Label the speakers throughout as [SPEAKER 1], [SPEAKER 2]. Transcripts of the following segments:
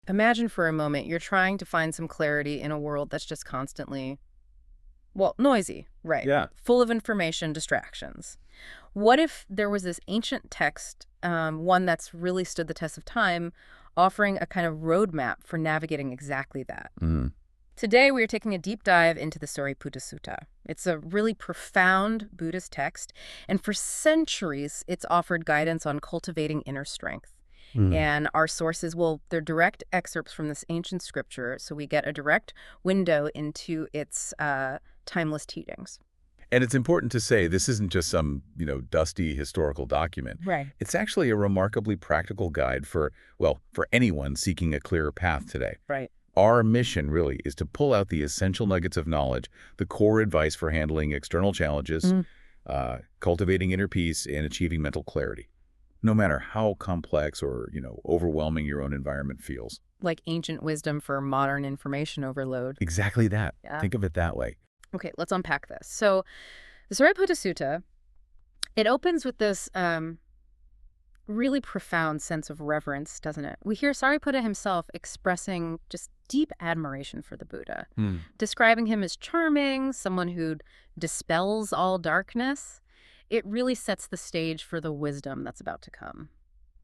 [SPEAKER 1] Imagine for a moment you're trying to find some clarity in a world that's just constantly, well, noisy, right?
[SPEAKER 2] Yeah.
[SPEAKER 1] Full of information, distractions. What if there was this ancient text, one that's really stood the test of time, offering a kind of roadmap for navigating exactly that?
[SPEAKER 2] Mm.
[SPEAKER 1] Today, we are taking a deep dive into the Sāriputtasutta. It's a really profound Buddhist text, and for centuries, it's offered guidance on cultivating inner strength.
[SPEAKER 2] Mm.
[SPEAKER 1] And our sources, well, they're direct excerpts from this ancient scripture, so we get a direct window into its timeless teachings.
[SPEAKER 2] And it's important to say this isn't just some, dusty historical document.
[SPEAKER 1] Right.
[SPEAKER 2] It's actually a remarkably practical guide for, well, for anyone seeking a clearer path today.
[SPEAKER 1] Right.
[SPEAKER 2] Our mission really is to pull out the essential nuggets of knowledge, the core advice for handling external challenges, cultivating inner peace, and achieving mental clarity, no matter how complex or, overwhelming your own environment feels.
[SPEAKER 1] Like ancient wisdom for modern information overload.
[SPEAKER 2] Exactly that.
[SPEAKER 1] Yeah.
[SPEAKER 2] Think of it that way.
[SPEAKER 1] Okay, let's unpack this. So the Sāriputtasutta, it opens with this really profound sense of reverence, doesn't it? We hear Sāriputta himself expressing just deep admiration for the Buddha, describing him as charming, someone who dispels all darkness. It really sets the stage for the wisdom that's about to come.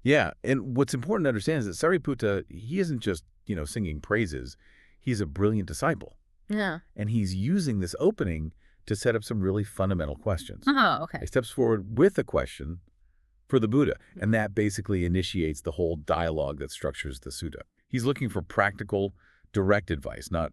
[SPEAKER 2] Yeah, and what's important to understand is that Sāriputta, he isn't just, singing praises. He's a brilliant disciple.
[SPEAKER 1] Yeah.
[SPEAKER 2] And he's using this opening to set up some really fundamental questions.
[SPEAKER 1] Oh, okay.
[SPEAKER 2] He steps forward with a question for the Buddha, and that basically initiates the whole dialogue that structures the sutta. He's looking for practical, direct advice, not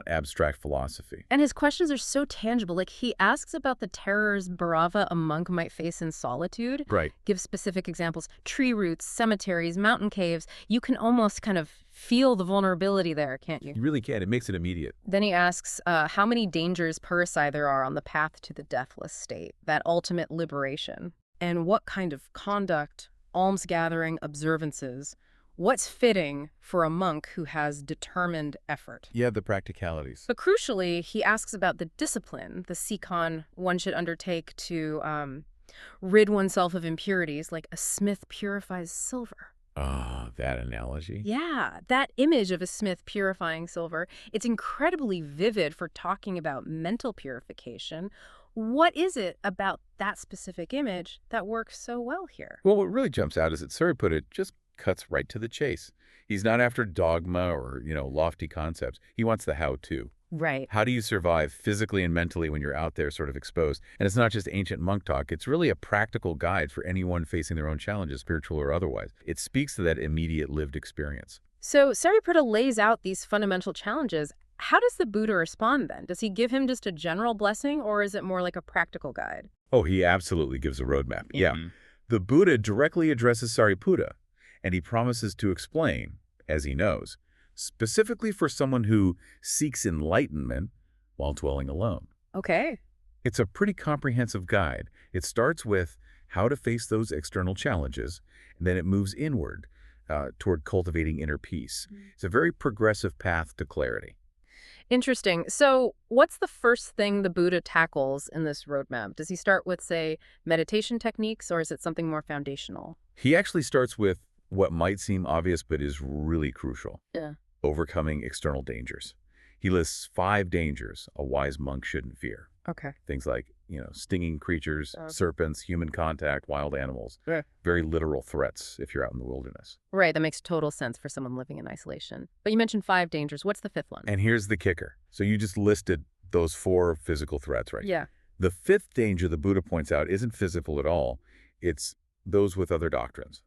[SPEAKER 2] abstract philosophy.
[SPEAKER 1] And his questions are so tangible. Like, he asks about the terrors Bhairava, a monk, might face in solitude.
[SPEAKER 2] Right.
[SPEAKER 1] Gives specific examples. Tree roots, cemeteries, mountain caves. You can almost kind of feel the vulnerability there, can't you?
[SPEAKER 2] You really can. It makes it immediate.
[SPEAKER 1] Then he asks how many dangers per se there are on the path to the deathless state, that ultimate liberation. And what kind of conduct, almsgathering, observances, what's fitting for a monk who has determined effort?
[SPEAKER 2] Yeah, the practicalities.
[SPEAKER 1] But crucially, he asks about the discipline, the sikhan one should undertake to rid oneself of impurities, like a smith purifies silver.
[SPEAKER 2] Ah, that analogy.
[SPEAKER 1] Yeah, that image of a smith purifying silver, it's incredibly vivid for talking about mental purification. What is it about that specific image that works so well here?
[SPEAKER 2] Well, what really jumps out is that Sāriputta just cuts right to the chase. He's not after dogma or, lofty concepts. He wants the how-to.
[SPEAKER 1] Right.
[SPEAKER 2] How do you survive physically and mentally when you're out there sort of exposed? And it's not just ancient monk talk. It's really a practical guide for anyone facing their own challenges, spiritual or otherwise. It speaks to that immediate lived experience.
[SPEAKER 1] So Sāriputta lays out these fundamental challenges. How does the Buddha respond then? Does he give him just a general blessing, or is it more like a practical guide?
[SPEAKER 2] Oh, he absolutely gives a roadmap. Yeah.
[SPEAKER 1] Mhm.
[SPEAKER 2] The Buddha directly addresses Sāriputta, and he promises to explain, as he knows, specifically for someone who seeks enlightenment while dwelling alone.
[SPEAKER 1] Okay.
[SPEAKER 2] It's a pretty comprehensive guide. It starts with how to face those external challenges, and then it moves inward toward cultivating inner peace. It's a very progressive path to clarity.
[SPEAKER 1] Interesting. So what's the first thing the Buddha tackles in this roadmap? Does he start with, say, meditation techniques, or is it something more foundational?
[SPEAKER 2] He actually starts with what might seem obvious but is really crucial.
[SPEAKER 1] Yeah.
[SPEAKER 2] Overcoming external dangers. He lists 5 dangers a wise monk shouldn't fear.
[SPEAKER 1] Okay.
[SPEAKER 2] Things like, stinging creatures,
[SPEAKER 1] Okay.
[SPEAKER 2] serpents, human contact, wild animals.
[SPEAKER 1] Yeah.
[SPEAKER 2] Very literal threats if you're out in the wilderness.
[SPEAKER 1] Right, that makes total sense for someone living in isolation. But you mentioned 5 dangers. What's the 5th one?
[SPEAKER 2] And here's the kicker. So you just listed those 4 physical threats, right?
[SPEAKER 1] Yeah.
[SPEAKER 2] The 5th danger the Buddha points out isn't physical at all. It's those with other doctrines.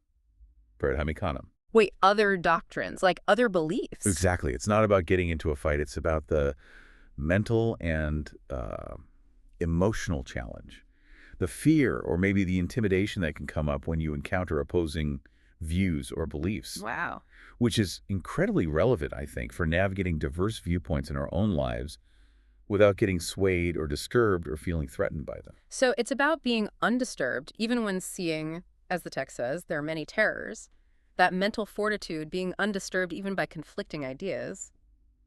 [SPEAKER 2] Pradhamikanam.
[SPEAKER 1] Wait, other doctrines, like other beliefs?
[SPEAKER 2] Exactly. It's not about getting into a fight. It's about the mental and emotional challenge. The fear or maybe the intimidation that can come up when you encounter opposing views or beliefs.
[SPEAKER 1] Wow.
[SPEAKER 2] Which is incredibly relevant, I think, for navigating diverse viewpoints in our own lives without getting swayed or disturbed or feeling threatened by them.
[SPEAKER 1] So it's about being undisturbed, even when seeing, as the text says, there are many terrors. That mental fortitude, being undisturbed even by conflicting ideas.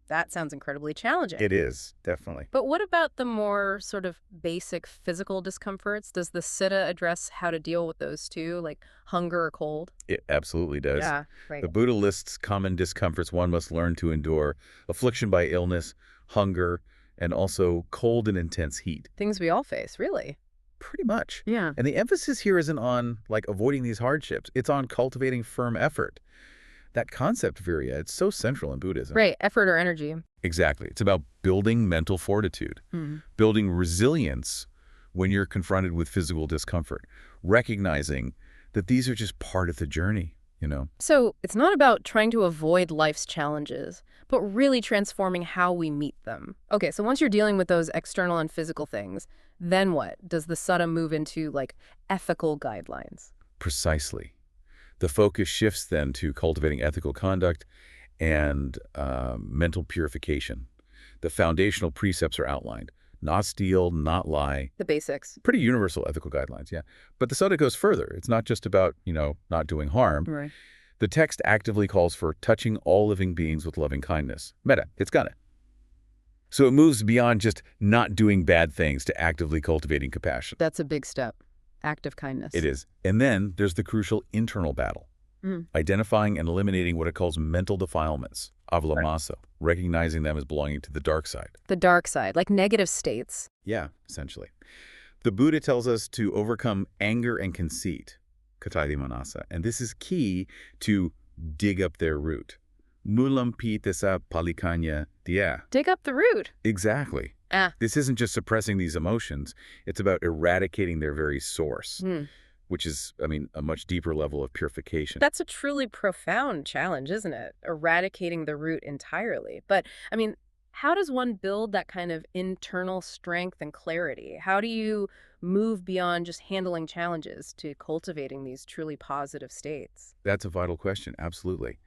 [SPEAKER 1] That sounds incredibly challenging.
[SPEAKER 2] It is, definitely.
[SPEAKER 1] But what about the more sort of basic physical discomforts? Does the Sutta address how to deal with those too, like hunger or cold?
[SPEAKER 2] It absolutely does.
[SPEAKER 1] Yeah, right.
[SPEAKER 2] The Buddha lists common discomforts one must learn to endure: affliction by illness, hunger, and also cold and intense heat.
[SPEAKER 1] Things we all face, really.
[SPEAKER 2] Pretty much.
[SPEAKER 1] Yeah.
[SPEAKER 2] And the emphasis here isn't on, like, avoiding these hardships. It's on cultivating firm effort. That concept, Virya, it's so central in Buddhism.
[SPEAKER 1] Right, effort or energy.
[SPEAKER 2] Exactly. It's about building mental fortitude, building resilience when you're confronted with physical discomfort, recognizing that these are just part of the journey, you know?
[SPEAKER 1] So it's not about trying to avoid life's challenges, but really transforming how we meet them. Okay, so once you're dealing with those external and physical things, then what? Does the Sutta move into, like, ethical guidelines?
[SPEAKER 2] Precisely. The focus shifts then to cultivating ethical conduct and mental purification. The foundational precepts are outlined: not steal, not lie.
[SPEAKER 1] The basics.
[SPEAKER 2] Pretty universal ethical guidelines, yeah. But the Sutta goes further. It's not just about, not doing harm.
[SPEAKER 1] Right.
[SPEAKER 2] The text actively calls for touching all living beings with loving kindness. Metta, it's gonna. So it moves beyond just not doing bad things to actively cultivating compassion.
[SPEAKER 1] That's a big step. Act of kindness.
[SPEAKER 2] It is. And then there's the crucial internal battle, identifying and eliminating what it calls mental defilements, avalamaso, recognizing them as belonging to the dark side.
[SPEAKER 1] The dark side, like negative states.
[SPEAKER 2] Yeah, essentially. The Buddha tells us to overcome anger and conceit, kataidi manasa, and this is key to dig up their root. Mulam pitasa palikanya dia.
[SPEAKER 1] Dig up the root.
[SPEAKER 2] Exactly. This isn't just suppressing these emotions. It's about eradicating their very source, which is, a much deeper level of purification.
[SPEAKER 1] That's a truly profound challenge, isn't it? Eradicating the root entirely. But, how does one build that kind of internal strength and clarity? How do you move beyond just handling challenges to cultivating these truly positive states?
[SPEAKER 2] That's a vital question, absolutely.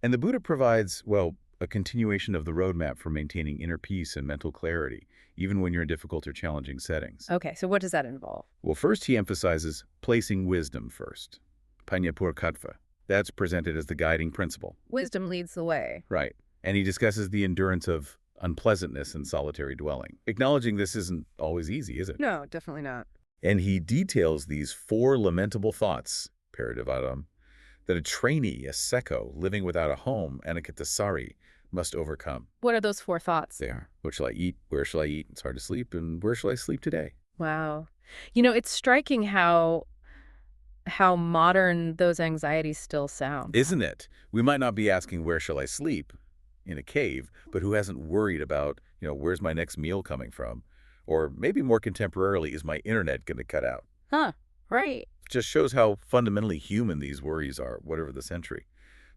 [SPEAKER 2] And the Buddha provides, well, a continuation of the roadmap for maintaining inner peace and mental clarity, even when you're in difficult or challenging settings.
[SPEAKER 1] Okay, so what does that involve?
[SPEAKER 2] Well, first he emphasizes placing wisdom first. Panyapurkatva. That's presented as the guiding principle.
[SPEAKER 1] Wisdom leads the way.
[SPEAKER 2] Right. And he discusses the endurance of unpleasantness and solitary dwelling. Acknowledging this isn't always easy, is it?
[SPEAKER 1] No, definitely not.
[SPEAKER 2] And he details these 4 lamentable thoughts, paradivadam, that a trainee, a sekko, living without a home, anakitasari, must overcome.
[SPEAKER 1] What are those 4 thoughts?
[SPEAKER 2] They are: what shall I eat? Where shall I eat? It's hard to sleep. And where shall I sleep today?
[SPEAKER 1] Wow. It's striking how modern those anxieties still sound.
[SPEAKER 2] Isn't it? We might not be asking, where shall I sleep in a cave, but who hasn't worried about, where's my next meal coming from? Or maybe more contemporarily, is my internet going to cut out?
[SPEAKER 1] Huh, right.
[SPEAKER 2] Just shows how fundamentally human these worries are, whatever the century.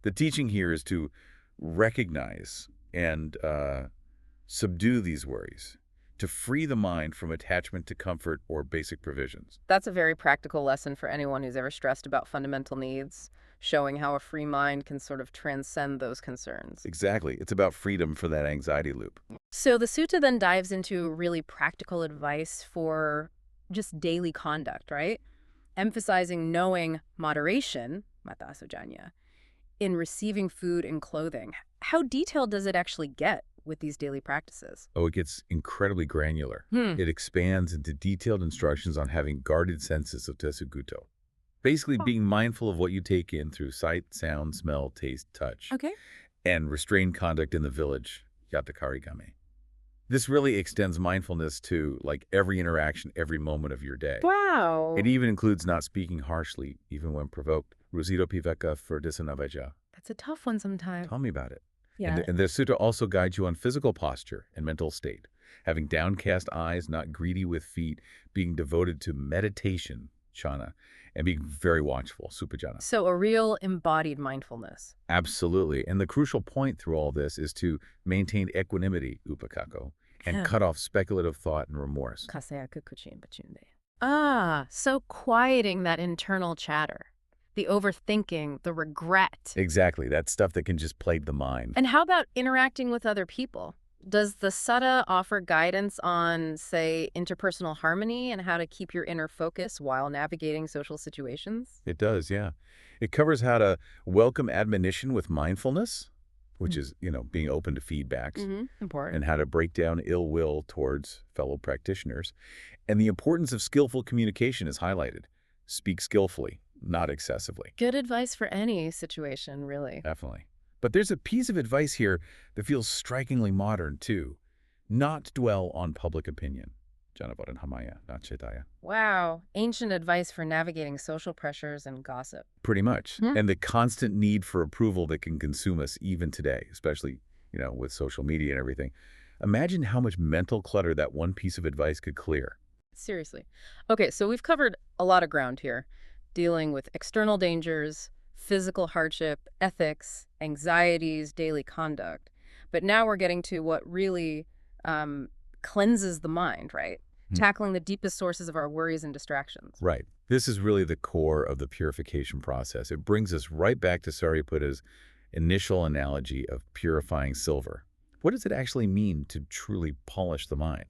[SPEAKER 2] The teaching here is to recognize and subdue these worries, to free the mind from attachment to comfort or basic provisions.
[SPEAKER 1] That's a very practical lesson for anyone who's ever stressed about fundamental needs, showing how a free mind can sort of transcend those concerns.
[SPEAKER 2] Exactly. It's about freedom for that anxiety loop.
[SPEAKER 1] So the sutta then dives into really practical advice for just daily conduct, right? Emphasizing knowing moderation, mata asojanya, in receiving food and clothing. How detailed does it actually get with these daily practices?
[SPEAKER 2] Oh, it gets incredibly granular. It expands into detailed instructions on having guarded senses of tesuguto. Basically being mindful of what you take in through sight, sound, smell, taste, touch.
[SPEAKER 1] Okay.
[SPEAKER 2] And restrained conduct in the village, yatakarigame. This really extends mindfulness to, like, every interaction, every moment of your day.
[SPEAKER 1] Wow.
[SPEAKER 2] It even includes not speaking harshly, even when provoked. Rusito piveka for disanavaja.
[SPEAKER 1] That's a tough one sometimes.
[SPEAKER 2] Tell me about it.
[SPEAKER 1] Yeah.
[SPEAKER 2] And the sutta also guides you on physical posture and mental state. Having downcast eyes, not greedy with feet, being devoted to meditation, chana, and being very watchful, supajana.
[SPEAKER 1] So a real embodied mindfulness.
[SPEAKER 2] Absolutely. And the crucial point through all this is to maintain equanimity, upakako, and cut off speculative thought and remorse.
[SPEAKER 1] So quieting that internal chatter, the overthinking, the regret.
[SPEAKER 2] Exactly. That stuff that can just plague the mind.
[SPEAKER 1] And how about interacting with other people? Does the sutta offer guidance on, say, interpersonal harmony and how to keep your inner focus while navigating social situations?
[SPEAKER 2] It does, yeah. It covers how to welcome admonition with mindfulness, which is, being open to feedbacks,
[SPEAKER 1] Important.
[SPEAKER 2] and how to break down ill will towards fellow practitioners. And the importance of skillful communication is highlighted. Speak skillfully, not excessively.
[SPEAKER 1] Good advice for any situation, really.
[SPEAKER 2] Definitely. But there's a piece of advice here that feels strikingly modern, too. Not dwell on public opinion. Janabaran hamaya, not chetaya.
[SPEAKER 1] Wow. Ancient advice for navigating social pressures and gossip.
[SPEAKER 2] Pretty much.
[SPEAKER 1] Hmm.
[SPEAKER 2] And the constant need for approval that can consume us even today, especially, with social media and everything. Imagine how much mental clutter that one piece of advice could clear.
[SPEAKER 1] Seriously. Okay, so we've covered a lot of ground here, dealing with external dangers, physical hardship, ethics, anxieties, daily conduct. But now we're getting to what really cleanses the mind, right? Tackling the deepest sources of our worries and distractions.
[SPEAKER 2] Right. This is really the core of the purification process. It brings us right back to Sāriputta's initial analogy of purifying silver. What does it actually mean to truly polish the mind?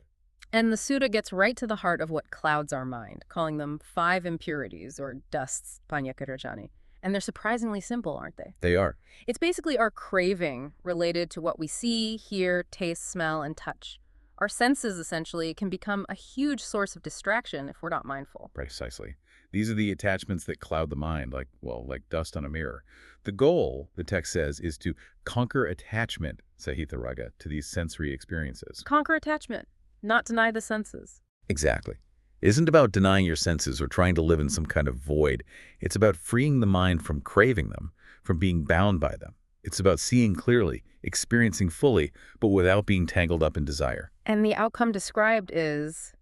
[SPEAKER 1] And the sutta gets right to the heart of what clouds our mind, calling them 5 impurities, or dusts, Panyakarajani. And they're surprisingly simple, aren't they?
[SPEAKER 2] They are.
[SPEAKER 1] It's basically our craving related to what we see, hear, taste, smell, and touch. Our senses, essentially, can become a huge source of distraction if we're not mindful.
[SPEAKER 2] Precisely. These are the attachments that cloud the mind, like dust on a mirror. The goal, the text says, is to conquer attachment, Sahita Raga, to these sensory experiences.
[SPEAKER 1] Conquer attachment, not deny the senses.
[SPEAKER 2] Exactly. It isn't about denying your senses or trying to live in some kind of void. It's about freeing the mind from craving them, from being bound by them. It's about seeing clearly, experiencing fully, but without being tangled up in desire.
[SPEAKER 1] And the outcome described is,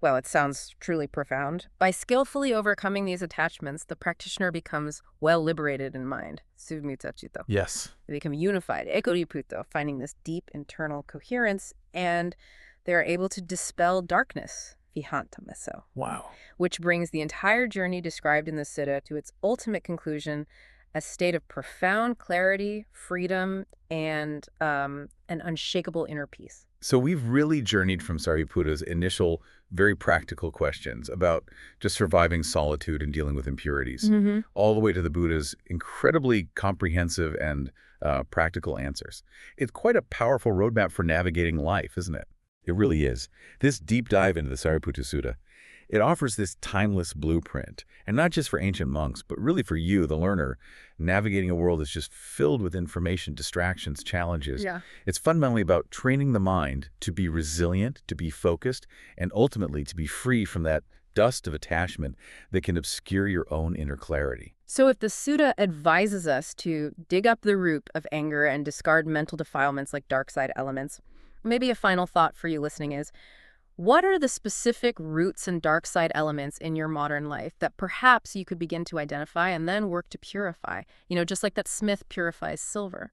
[SPEAKER 1] well, it sounds truly profound. By skillfully overcoming these attachments, the practitioner becomes well liberated in mind. Sūmita-citta.
[SPEAKER 2] Yes.
[SPEAKER 1] They become unified, Sāriputta, finding this deep internal coherence, and they're able to dispel darkness, Vihantamaso.
[SPEAKER 2] Wow.
[SPEAKER 1] Which brings the entire journey described in the sutta to its ultimate conclusion, a state of profound clarity, freedom, and an unshakable inner peace.
[SPEAKER 2] So we've really journeyed from Sāriputta's initial, very practical questions about just surviving solitude and dealing with impurities, all the way to the Buddha's incredibly comprehensive and practical answers. It's quite a powerful roadmap for navigating life, isn't it? It really is. This deep dive into the Sāriputtasutta, it offers this timeless blueprint, and not just for ancient monks, but really for you, the learner, navigating a world that's just filled with information, distractions, challenges.
[SPEAKER 1] Yeah.
[SPEAKER 2] It's fundamentally about training the mind to be resilient, to be focused, and ultimately to be free from that dust of attachment that can obscure your own inner clarity.
[SPEAKER 1] So if the sutta advises us to dig up the root of anger and discard mental defilements like dark side elements, maybe a final thought for you listening is, what are the specific roots and dark side elements in your modern life that perhaps you could begin to identify and then work to purify? Just like that smith purifies silver.